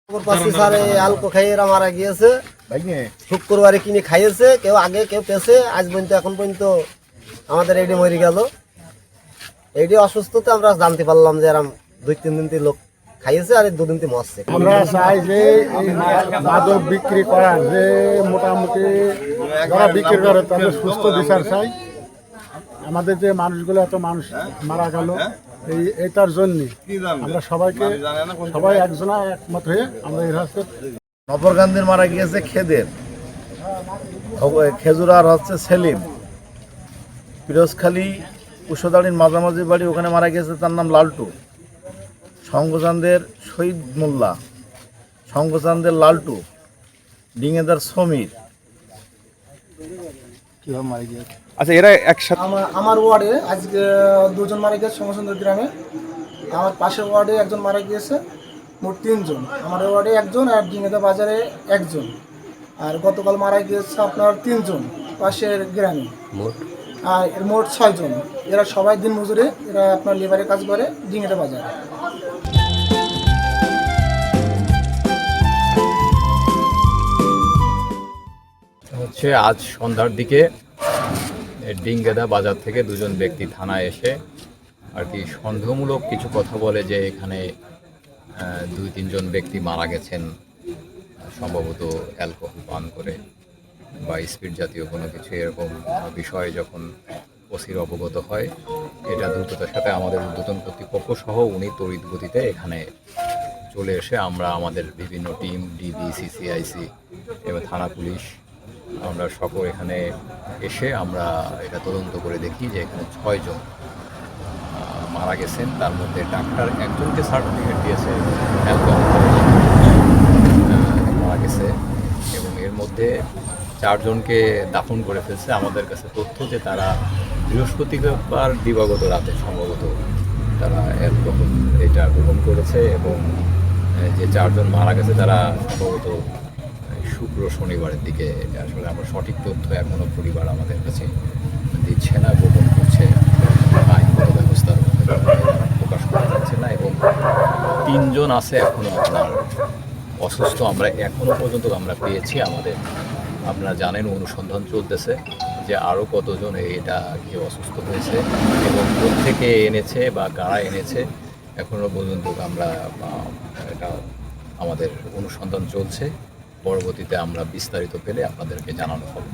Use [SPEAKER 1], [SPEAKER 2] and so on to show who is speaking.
[SPEAKER 1] খবর পাচ্ছি স্যার এই অ্যালকো খাইয়ে এরা মারা গিয়েছে। শুক্রবারে কিনে খাইয়েছে, কেউ আগে কেউ পেছে, আজ পর্যন্ত এখন পর্যন্ত আমাদের এইটি মরে গেল। এইটি অসুস্থতা আমরা জানতে পারলাম যে এরম 2-3 দিন লোক খাইয়েছে আর 2 দিন মরছে।
[SPEAKER 2] আমরা চাই যে এই মাদক বিক্রি করার যে মোটামুটি যারা বিক্রি করে তাদের সুস্থ বিচার চাই। আমাদের যে মানুষগুলো এত মানুষ মারা গেল এইটার জন্য আমরা সবাই একজনা একমত হয়ে আমরা এই রাস্তায়
[SPEAKER 3] নফরকান্দির মারা গিয়েছে খেদের, খেজুর আর হচ্ছে সেলিম। পিরোজখালী কুশোদাড়ির মাঝামাঝি বাড়ি, ওখানে মারা গিয়েছে তার নাম লালটু। শঙ্কচান্দের শহীদ মোল্লা, শঙ্কচান্দের লালটু, ডিঙেদার সমীর।
[SPEAKER 4] আচ্ছা, এরা একসাথে
[SPEAKER 5] আমার ওয়ার্ডে আজকে 2 জন মারা গিয়েছে সমসুন্দর গ্রামে। আমার পাশের ওয়ার্ডে একজন মারা গিয়েছে, মোট 3 জন। আমার ওয়ার্ডে একজন আর ডিঙেদা বাজারে একজন। আর গতকাল মারা গিয়েছে আপনার 3 জন পাশের গ্রামে, আর মোট 6 জন। এরা সবাই দিন মজুরে, এরা আপনার লেবারে কাজ করে ডিঙেদা বাজারে।
[SPEAKER 6] হচ্ছে আজ সন্ধ্যার দিকে ডিঙ্গেদা বাজার থেকে 2 জন ব্যক্তি থানায় এসে আর কি সন্দেহমূলক কিছু কথা বলে যে এখানে 2-3 জন ব্যক্তি মারা গেছেন সম্ভবত অ্যালকোহল পান করে বা স্পিড জাতীয় কোনো কিছু, এরকম বিষয়ে যখন ওসির অবগত হয়, এটা দ্রুততার সাথে আমাদের ঊর্ধ্বতন কর্তৃপক্ষ সহ উনি তড়িৎ গতিতে এখানে চলে এসে আমরা আমাদের বিভিন্ন টিম, ডিবি, সিসিআইসি এবং থানা পুলিশ, আমরা সকল এখানে এসে আমরা এটা তদন্ত করে দেখি যে এখানে 6 জন মারা গেছেন। তার মধ্যে ডাক্তার একজনকে সার্টিফিকেট দিয়েছে অ্যালকোহল মারা গেছে, এবং এর মধ্যে 4 জনকে দাফন করে ফেলছে। আমাদের কাছে তথ্য যে তারা বৃহস্পতিবার দিবাগত রাতে সম্ভবত তারা অ্যালকোহল এটা গ্রহণ করেছে, এবং যে 4 জন মারা গেছে তারা সম্ভবত শুক্র শনিবারের দিকে। এটা আসলে আমরা সঠিক তথ্য এখনও পরিবার আমাদের কাছে দিচ্ছে না, গোপন করছে, আইনগত ব্যবস্থার প্রকাশ করা যাচ্ছে না। এবং 3 জন আছে এখনও আপনার অসুস্থ, আমরা এখনও পর্যন্ত আমরা পেয়েছি। আমাদের আপনারা জানেন অনুসন্ধান চলতেছে যে আরও কতজন এটা খেয়ে অসুস্থ হয়েছে এবং কোত্থেকে এনেছে বা কারা এনেছে, এখনও পর্যন্ত আমরা এটা আমাদের অনুসন্ধান চলছে। পরবর্তীতে আমরা বিস্তারিত পেলে আপনাদেরকে জানানো হবে।